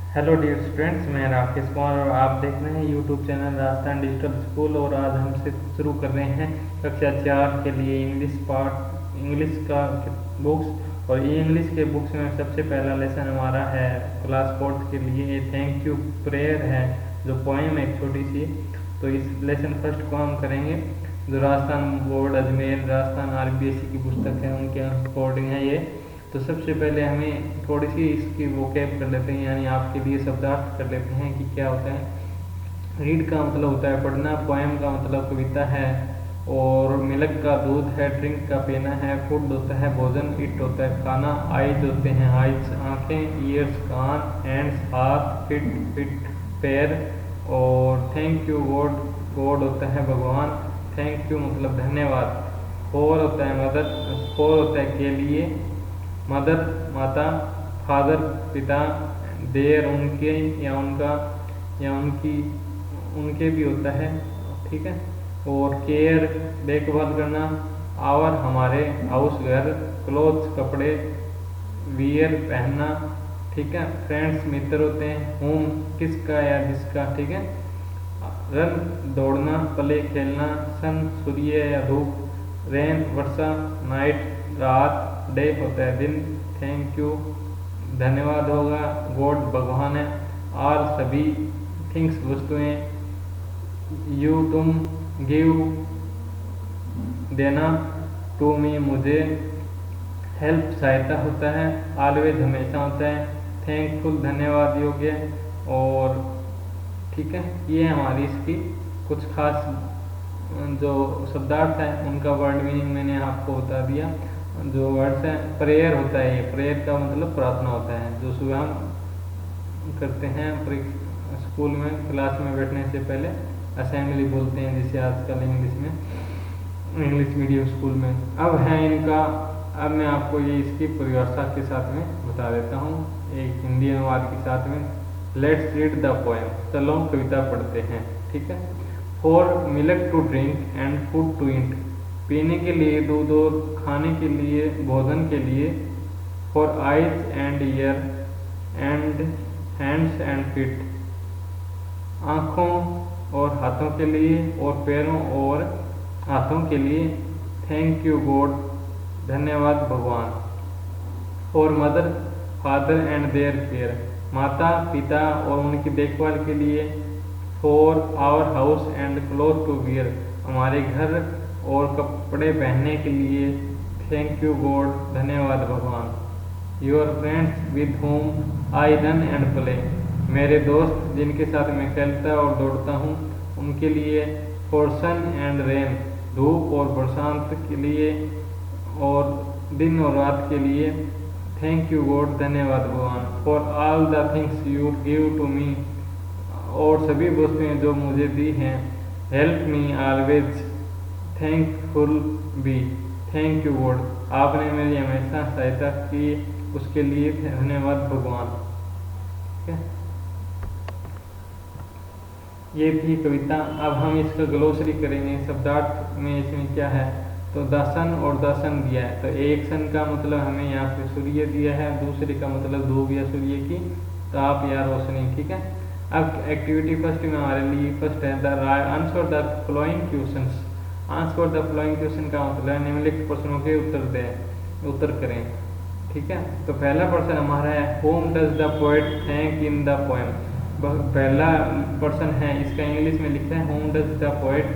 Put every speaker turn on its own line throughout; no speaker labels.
Hello dear students, मैं राकेश कुमार और आप देख रहे हैं YouTube channel Rajasthan digital school. और आज हम से शुरू कर रहे हैं कक्षा 4 के लिए इंग्लिश पार्ट, इंग्लिश का बुक्स। और ये इंग्लिश के बुक्स में सबसे पहला लेसन हमारा है क्लास 4 के लिए थैंक यू प्रेयर है, जो पोएम है एक छोटी सी। तो इस लेसन फर्स्ट को हम करेंगे, जो राजस्थान बोर्ड अजमेर राजस्थान RBSE की पुस्तक है उनके अकॉर्डिंग है ये। तो सबसे पहले हमें थोड़ी सी इसकी वोकैब कर लेते हैं, यानी आपके लिए शब्दार्थ कर लेते हैं कि क्या होता है। रीड का मतलब होता है पढ़ना, पोएम का मतलब कविता है, और मिल्क का दूध है, ड्रिंक का पीना है, फूड होता है भोजन, इट होता है खाना, आइज होते हैं आइज आंखें, ईयर्स कान, हैंड्स हाथ, फिट फिट पैर, और थैंक यू गॉड, गॉड होता है भगवान, थैंक यू मतलब धन्यवाद। फोर होता है मदर, फोर होता है के लिए, मदर माता, फादर पिता, देर उनके या उनका या उनकी, उनके भी होता है, ठीक है। और केयर देखभाल करना, आवर हमारे, हाउस घर, क्लोथ्स कपड़े, वियर पहनना, ठीक है। फ्रेंड्स मित्र होते हैं, होम किसका या जिसका, ठीक है। रन दौड़ना, प्ले खेलना, सन सूर्य या धूप, रेन वर्षा, नाइट रात, डे होता है दिन, थैंक यू धन्यवाद होगा, गॉड भगवान है, आर सभी, थिंग्स वस्तुएं, यू तुम, गिव देना, टू मी मुझे, हेल्प सहायता होता है, ऑलवेज हमेशा होता है, थैंकफुल धन्यवाद योग्य, और ठीक है। ये हमारी इसकी कुछ खास जो शब्दार्थ है उनका वर्ड मीनिंग मैंने आपको बता दिया। जो वर्ड्स है, प्रेयर होता है, ये प्रेयर का मतलब प्रार्थना होता है, जो सुबह हम करते हैं स्कूल में क्लास में बैठने से पहले, असेंबली बोलते हैं जिसे आजकल इंग्लिश में, इंग्लिश मीडियम स्कूल में। अब है इनका, अब मैं आपको ये इसकी परिभाषा के साथ में बता देता हूँ, एक हिंदी अनुवाद के साथ में। लेट्स रीड द पोएम, चलो कविता पढ़ते हैं, ठीक है। For milk to drink and food to eat, पीने के लिए दूध और खाने के लिए भोजन के लिए। For eyes and year and hands and feet, आँखों और हाथों के लिए और पैरों और हाथों के लिए। थैंक यू गॉड, धन्यवाद भगवान। For mother father and their care, माता पिता और उनकी देखभाल के लिए। For our house and cloth to wear, हमारे घर और कपड़े पहनने के लिए। थैंक यू गॉड, धन्यवाद भगवान। Your friends with home I run and play, मेरे दोस्त जिनके साथ मैं खेलता और दौड़ता हूँ उनके लिए। फॉर सन एंड रेन, धूप और बरसात के लिए और दिन और रात के लिए। थैंक यू गॉड, धन्यवाद भगवान। For all the things you give to me, और सभी वस्तुएं जो मुझे दी हैं। Help me always, thankful be, thank you God, आपने मेरी हमेशा सहायता की, उसके लिए धन्यवाद भगवान, ठीक है। ये थी कविता। अब हम इसका ग्लोसरी करेंगे, शब्दार्थ में इसमें क्या है। तो द सन और द सन दिया है, तो एक सन का मतलब हमें यहाँ पे सूर्य दिया है, दूसरे का मतलब धूप या सूर्य की ताप या रोशनी, ठीक है। अब एक्टिविटी फर्स्ट में हमारे लिए फर्स्ट है the answer the following questions. Answer the following question का मतलब है निम्नलिखित प्रश्नों के उत्तर करें, ठीक है। तो पहला प्रश्न हमारा है, home does the poet thank in the poem. पहला प्रश्न है, इसका इंग्लिश में लिखा है, home does the poet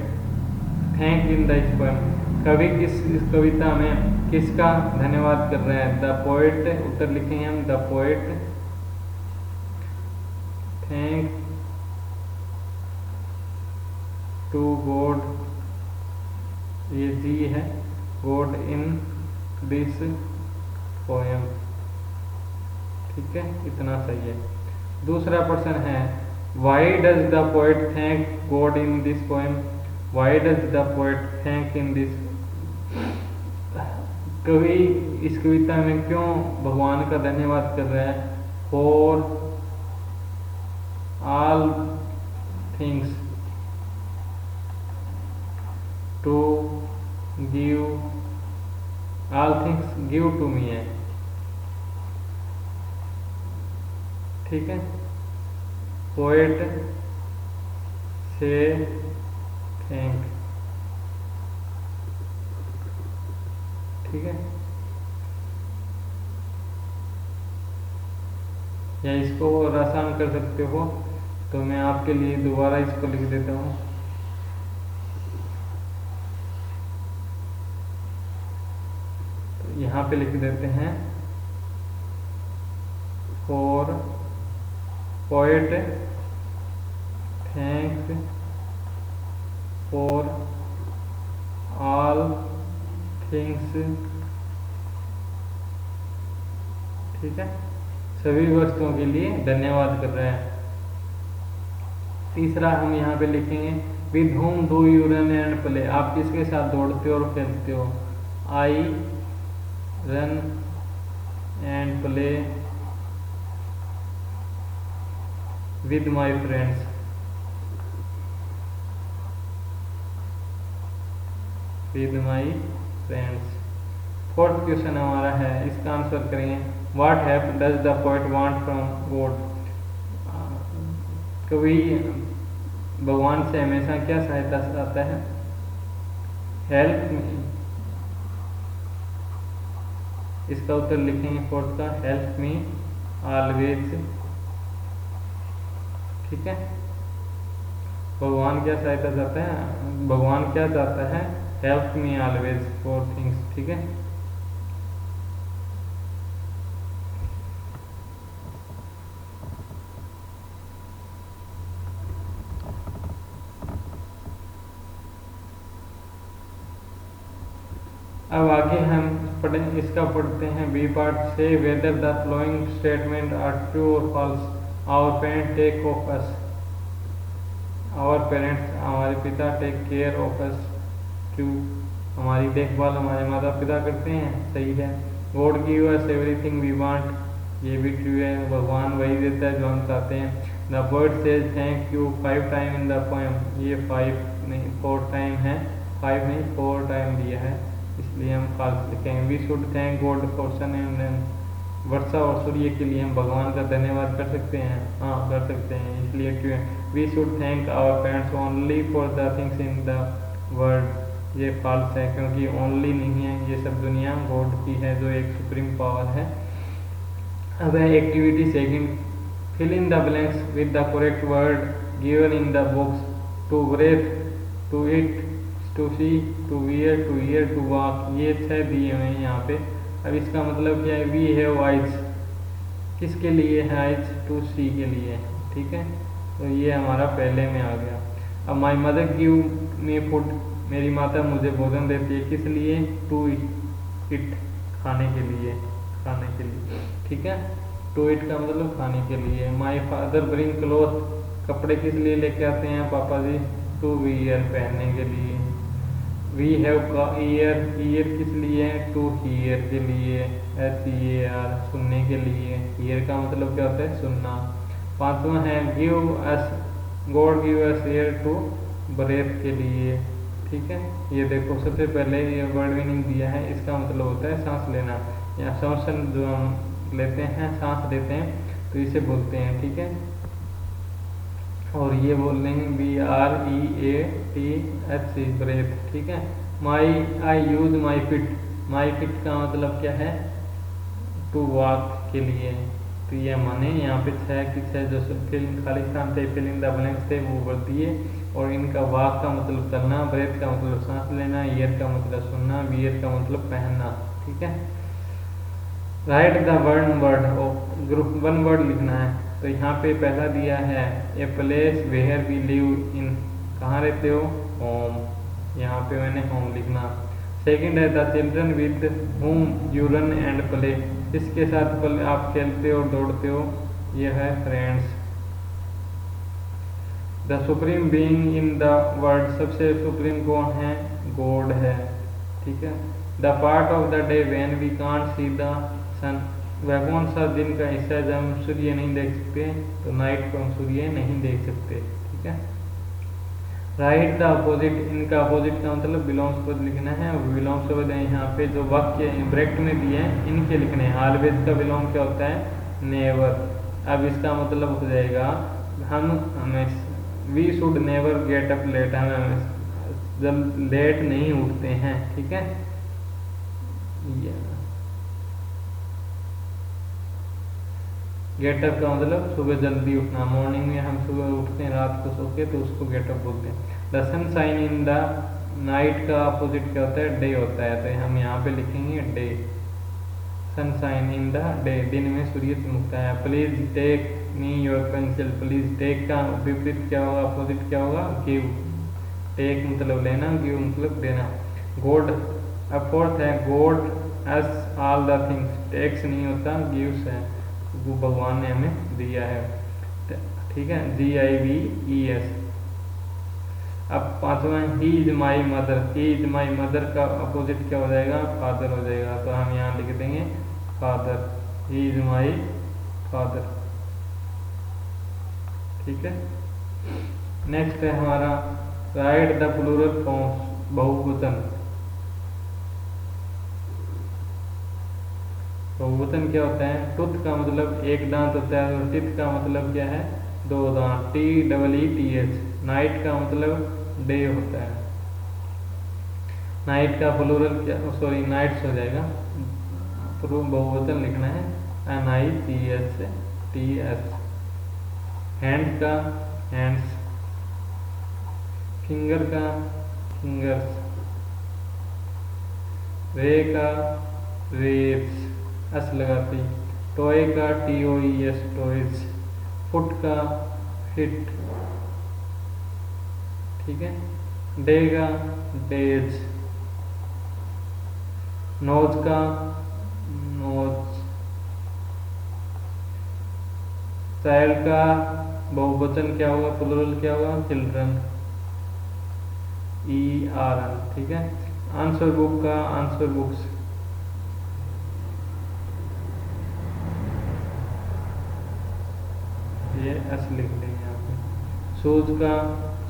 thank in the poem, कवि किस इस कविता में किसका धन्यवाद कर रहे हैं। द पोएट, उत्तर लिखेंगे हम, the poet thank to God, ये जी है, गॉड इन दिस पोएम, ठीक है, इतना सही है। दूसरा प्रश्न है, why does the poet thank God in this poem, why does the poet thank in this, कवि इस कविता में क्यों भगवान का धन्यवाद कर रहा है। For all things to give, all things give to me है, ठीक है। पोएट से थैंक। ठीक है, या इसको और आसान कर सकते हो तो मैं आपके लिए दोबारा इसको लिख देता हूँ। तो यहाँ पे लिख देते हैं for poet thanks for all things. ठीक है, सभी वस्तुओं के लिए धन्यवाद कर रहे हैं। तीसरा हम यहाँ पे लिखेंगे with home do you run and play. आप किसके साथ दौड़ते हो और खेलते हो? I run and play with my friends. With my friends. Fourth question हमारा है, इसका आंसर करेंगे what help does the poet want from God. कवि भगवान से हमेशा क्या सहायता चाहता है? हेल्प मी। इसका उत्तर लिखेंगे फोर्थ का हेल्प मी ऑलवेज। ठीक है, भगवान क्या सहायता चाहता है? भगवान क्या चाहता है? Help me always for things. ठीक है, अब आगे हम इसका पढ़ते हैं बी पार्ट से whether the flowing statement are true और false. Our parents take of us. Our parents हमारे पिता टेक केयर ऑफ अस। क्यों? हमारी देखभाल हमारे माता पिता करते हैं। सही है। God give us everything we want. ये भी ट्रू है, भगवान वही देता है जो हम चाहते हैं। The poet says thank you 5 time in the poem. ये 5 नहीं 4 टाइम है, 5 नहीं 4 टाइम दिया है, इसलिए हम फॉल्स लिखेंगे। We should thank God for sun and rain. वर्षा और सूर्य के लिए हम भगवान का धन्यवाद कर सकते हैं। हाँ, कर सकते हैं, इसलिए ट्रू है। We should thank our parents only for the things in the world. ये फॉल्स है, क्योंकि ओनली नहीं है, ये सब दुनिया गॉड की है जो एक सुप्रीम पावर है। अब है activity second, fill in the blanks with the correct word given in the books. To breathe, to eat, to see, to wear, to ear, to walk. ये 6 दिए हुए हैं यहाँ पे। अब इसका मतलब क्या है? We have eyes. किसके लिए है आइज? टू सी के लिए। ठीक है, तो ये हमारा पहले में आ गया। अब my mother give me food. मेरी माता मुझे भोजन देती है। किस लिए? टू इट, खाने के लिए, खाने के लिए। ठीक है, टू इट का मतलब खाने के लिए। My father bring cloth. कपड़े किस लिए लेके आते हैं पापा जी? टू वियर, पहनने के लिए। वी हैव ईयर, ईयर किस लिए? टू हीयर के लिए, HEAR, सुनने के लिए। ईयर का मतलब क्या होता है? सुनना। पांचवा है give us, God give us ear to breathe के लिए। ठीक है, ये देखो सबसे पहले ये वर्ड मीनिंग दिया है, इसका मतलब होता है सांस लेना या श्वसन जो हम लेते हैं, सांस लेते हैं तो इसे बोलते हैं। ठीक है, और ये बोल रहे हैं BREATH ब्रेथ। ठीक है, I use my fit. My fit का मतलब क्या है? टू वॉक के लिए। तो ये माने यहाँ पे 6 की 6 जो खाली स्थान थे, फिल इन द ब्लैंक्स थे, वो भर दिए। और इनका वॉक का मतलब चलना, ब्रेथ का मतलब सांस लेना, ईयर का मतलब सुनना, वियर का मतलब पहनना। ठीक है, write the one word, group 1 word लिखना है। तो यहाँ पे पहला दिया है a place where we live in. कहाँ रहते हो? होम। यहाँ पे मैंने होम लिखना। सेकंड है the children with home you run and play. इसके साथ आप खेलते और दौड़ते हो, यह है friends. The supreme being in the world, सबसे सुप्रीम कौन है? गॉड है। ठीक है, the part of the day when we can't see the sun. वह कौन सा दिन का हिस्सा है जब हम सूर्य नहीं देख सकते? तो नाइट को हम सूर्य नहीं देख सकते। ठीक है, राइट द अपोजिट, इनका अपोजिट का मतलब बिलोंग्स पद लिखना है। बिलोंग्स पद यहाँ पे जो वाक्य ब्रैकेट में दिए हैं इनके लिखने हैं। ऑलवेज का बिलोंग क्या होता है? नेवर। अब इसका मतलब हो जाएगा हम हमें we should never get up late, हमें जब लेट नहीं उठते हैं, ठीक है। गेटअप का मतलब सुबह जल्दी उठना, मॉर्निंग में हम सुबह उठते हैं रात को सो के, तो उसको गेटअप बोलते हैं। The sun shine in the night का अपोजिट क्या होता है, डे होता है, तो हम यहाँ पे लिखेंगे day, sunshine in the day, दिन में सूर्य चमकता है। Please take me your pencil, please take का विपरीत क्या होगा, अपोजिट क्या होगा, गिव। टेक मतलब लेना, गिव मतलब देना। गॉड, अब फोर्थ है, गॉड एस ऑल द थिंग्स, टेक्स नहीं होता, गिव्स है, वो भगवान ने हमें दिया है, ठीक है, GIVES। अब पांचवा, he is my mother, he is my mother का अपोजिट क्या हो जाएगा, फादर हो जाएगा, तो हम यहाँ लिख देंगे father, he is my father, ठीक है। नेक्स्ट है हमारा, राइट द प्लूरल फॉर्म्स, बहुवचन। बहुवचन क्या होता है, टूथ का मतलब एक दांत होता है, और टिथ का मतलब क्या है, दो दांत, TEETH। नाइट का मतलब डे होता है, नाइट का प्लूरल क्या, सॉरी नाइट्स हो जाएगा, बहुवचन लिखना है NIGHTS। हैंड का हैंड्स, फिंगर का फिंगर्स, रे का रेस, एस लगाते ही। टॉय का TOES टॉयज, फुट का फिट, ठीक है। डे का डेज, नोज का नोज, चाइल्ड का बहुवचन क्या होगा, प्लूरल क्या होगा, चिल्ड्रन, ERN, ठीक है। आंसर बुक का आंसर बुक्स, ये एस लिख देंगे यहाँ पे। शूज का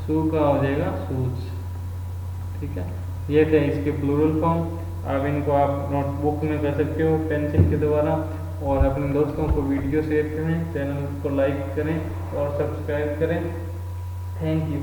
शू का हो जाएगा शूज, ठीक है। ये थे इसके प्लूरल फॉर्म। अब इनको आप नोटबुक में कर सकते हो पेंसिल के द्वारा, और अपने दोस्तों को वीडियो शेयर करें, चैनल को लाइक करें और सब्सक्राइब करें। Thank you.